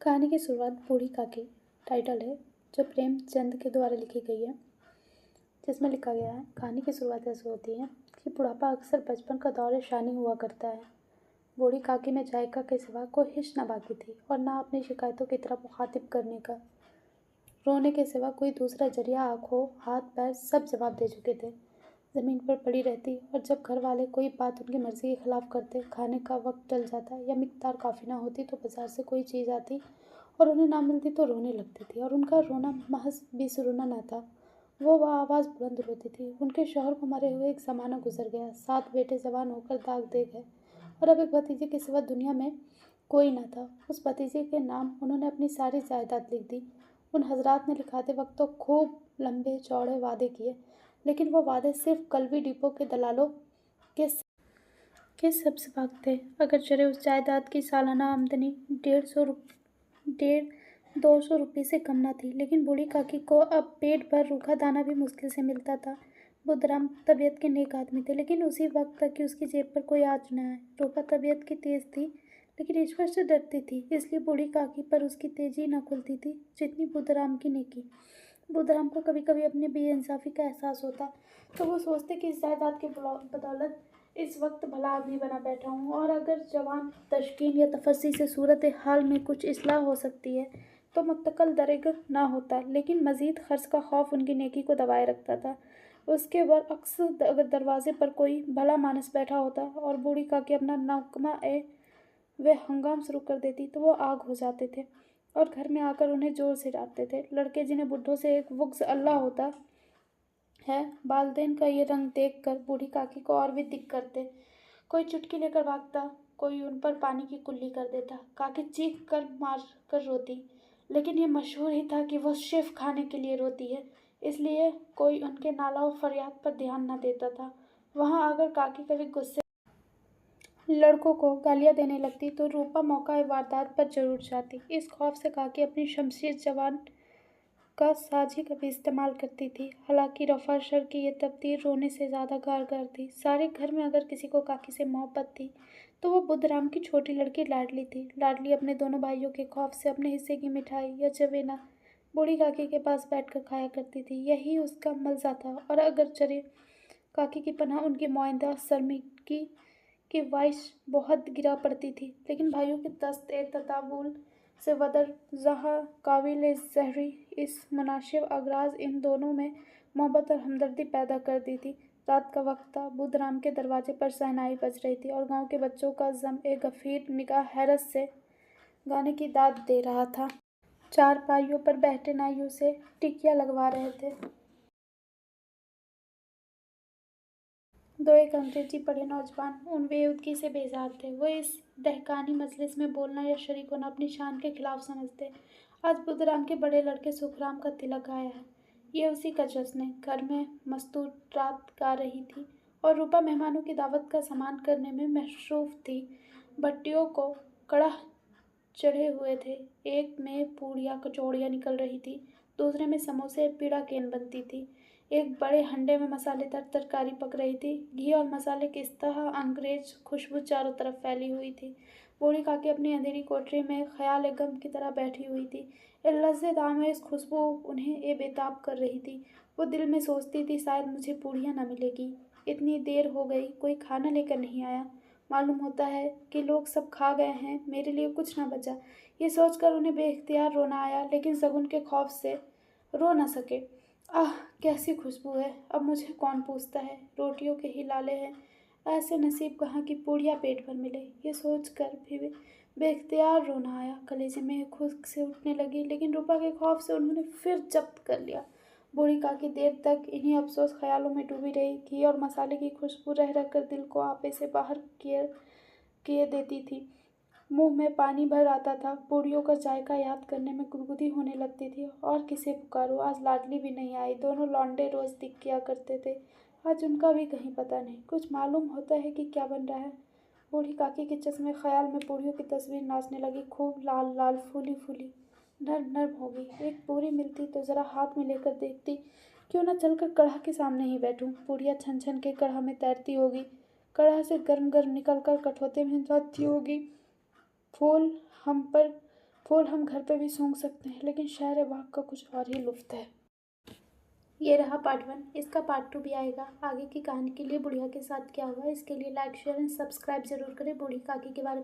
कहानी की शुरुआत बूढ़ी काकी टाइटल है जो प्रेमचंद के द्वारा लिखी गई है, जिसमें लिखा गया है। कहानी की शुरुआत ऐसे होती है कि बुढ़ापा अक्सर बचपन का दौर शानी हुआ करता है। बूढ़ी काकी में जायका के सिवा कोई हिच न बाकी थी और ना अपनी शिकायतों की तरफ मुखातिब करने का। रोने के सिवा कोई दूसरा जरिया आंखों हाथ पैर सब जवाब दे चुके थे। ज़मीन पर पड़ी रहती और जब घर वाले कोई बात उनकी मर्ज़ी के खिलाफ करते, खाने का वक्त टल जाता या मिक़दार काफ़ी ना होती तो बाज़ार से कोई चीज़ आती और उन्हें ना मिलती तो रोने लगती थी। और उनका रोना महज बेसुरोना ना था, वह आवाज़ बुलंद रोती थी। उनके शौहर को मरे हुए एक ज़माना गुजर गया, 7 बेटे जवान होकर दाग दे गए और अब एक भतीजे के सिवा दुनिया में कोई ना था। उस भतीजे के नाम उन्होंने अपनी सारी जायदाद लिख दी। उन हजरात ने लिखाते वक्त तो खूब लंबे चौड़े वादे किए, लेकिन वो वादे सिर्फ कलवी डिपो के दलालों के सब से भाग थे। अगर चले उस जायदाद की सालाना आमदनी 150-200 रुपये से कम न थी, लेकिन बूढ़ी काकी को अब पेट भर रूखा दाना भी मुश्किल से मिलता था। बुद्धराम तबीयत के नेक आदमी थे, लेकिन उसी वक्त तक कि उसकी जेब पर कोई आँच न आए। रूपा तबीयत की तेज थी, लेकिन ईश्वर से डरती थी, इसलिए बूढ़ी काकी पर उसकी तेजी न खुलती थी जितनी बुद्धराम की नेकी। बुद्धराम को कभी कभी अपनी बेइंसाफी का एहसास होता तो वो सोचते कि इस जायदाद के बदौलत इस वक्त भला आदमी बना बैठा हूँ और अगर जवान तशकीन या तफस्सी से सूरत हाल में कुछ इस्लाह हो सकती है तो मुत्तकल दरेग ना होता। लेकिन मज़ीद खर्च का खौफ उनकी नेकी को दबाए रखता था। उसके बरअक्स अगर दरवाजे पर कोई भला मानस बैठा होता और बूढ़ी काकी अपना नगमा वे हंगाम शुरू कर देती तो वो आग हो जाते थे और घर में आकर उन्हें जोर से डांटते थे। लड़के जिन्हें बुढ़ों से एक वुक्स अल्लाह होता है, वालदेन का ये रंग देखकर बूढ़ी काकी को और भी दिक करते। कोई चुटकी लेकर भागता, कोई उन पर पानी की कुल्ली कर देता। काकी चीख कर मार कर रोती, लेकिन ये मशहूर ही था कि वो सिर्फ खाने के लिए रोती है, इसलिए कोई उनके नाला और फरियाद पर ध्यान न देता था। वहाँ अगर काकी कभी गुस्से लड़कों को गालियाँ देने लगती तो रूपा मौका वारदात पर जरूर जाती। इस खौफ से काकी अपनी शमशीर जवान का साझी का भी इस्तेमाल करती थी। हालांकि रफ़ा शर की ये तब्दील रोने से ज़्यादा कारगर थी। सारे घर में अगर किसी को काकी से मोहब्बत थी तो वो बुद्धराम की छोटी लड़की लाडली थी। लाडली अपने दोनों भाइयों के खौफ से अपने हिस्से की मिठाई या चवेना बूढ़ी काकी के पास बैठकर खाया करती थी। यही उसका मलजा था। और अगर चरे काकी की पनाह उनकी मोइंदा शर्मिकी की वाइश बहुत गिरा पड़ती थी, लेकिन भाइयों के दस्त ए तदावुल से वदर जहाँ काबिल ज़हरी इस मुनासिब अगराज इन दोनों में मोहब्बत और हमदर्दी पैदा कर दी थी। रात का वक्त था, बुद्धराम के दरवाजे पर शहनाई बज रही थी और गांव के बच्चों का जम एक गफीर निगाह हैरत से गाने की दाद दे रहा था। 4 पाइयों पर बैठे नाइयों से टिकिया लगवा रहे थे। 2 एक अंग्रेजी पढ़े नौजवान उन बेउदगी से बेजार थे। वो इस दहकानी मजलिस में बोलना या शरीक होना अपनी शान के खिलाफ समझते। आज बुद्धराम के बड़े लड़के सुखराम का तिलक आया है, ये उसी का जश्न है। घर में मस्तूर रात गा रही थी और रूपा मेहमानों की दावत का सामान करने में मशरूफ थी। भट्टियों को कड़ाह चढ़े हुए थे। एक में पूड़ियाँ कचौड़ियाँ निकल रही थी, दूसरे में समोसे पीड़ा केन बनती थी। एक बड़े हंडे में मसालेदार तरकारी पक रही थी। घी और मसाले की इस तरह अंग्रेज खुशबू चारों तरफ फैली हुई थी। बूढ़ी काकी अपनी अंधेरी कोठरी में ख्याल गम की तरह बैठी हुई थी। लज्जत आमेज खुशबू उन्हें ए बेताब कर रही थी। वो दिल में सोचती थी, शायद मुझे पूड़ियाँ न मिलेगी। इतनी देर हो गई, कोई खाना लेकर नहीं आया। मालूम होता है कि लोग सब खा गए हैं, मेरे लिए कुछ ना बचा। ये सोचकर उन्हें बेइख्तियार रोना आया, लेकिन शगुन के खौफ से रो न सके। आह, कैसी खुशबू है, अब मुझे कौन पूछता है। रोटियों के ही लाले हैं, ऐसे नसीब कहाँ की पूड़ियाँ पेट भर मिले। ये सोचकर भी बेइख्तियार रोना आया। कलेजे में खुद से उठने लगी, लेकिन रूपा के खौफ से उन्होंने फिर जब्त कर लिया। बूढ़ी काकी देर तक इन्हीं अफसोस ख्यालों में डूबी रही। घी और मसाले की खुशबू रह रहकर दिल को आपे से बाहर किए देती थी। मुंह में पानी भर आता था। पूड़ियों का जायका याद करने में गुदगुदी होने लगती थी। और किसे पुकारूं, आज लाडली भी नहीं आई। दोनों लौंडे रोज दिख किया करते थे, आज उनका भी कहीं पता नहीं। कुछ मालूम होता है कि क्या बन रहा है। बूढ़ी काकी के चश्मे ख्याल में पूड़ियों की तस्वीर नाचने लगी, खूब लाल लाल फूली फूली नर्म नर्म होगी। एक पूरी मिलती तो ज़रा हाथ में लेकर देखती, क्यों न चलकर कढ़ा के सामने ही बैठूं। पूड़ियाँ छन छन के कढ़ा में तैरती होगी, कढ़ा से गर्म गर्म निकल कर कठौते में जाती होगी। फूल हम पर फूल हम घर पे भी सूंघ सकते हैं, लेकिन शहर बाग का कुछ और ही लुफ्त है। ये रहा पार्ट 1। इसका पार्ट 2 भी आएगा। आगे की कहानी के लिए बुढ़िया के साथ क्या हुआ, इसके लिए लाइक शेयर एंड सब्सक्राइब जरूर करें। बूढ़ी काकी के बारे में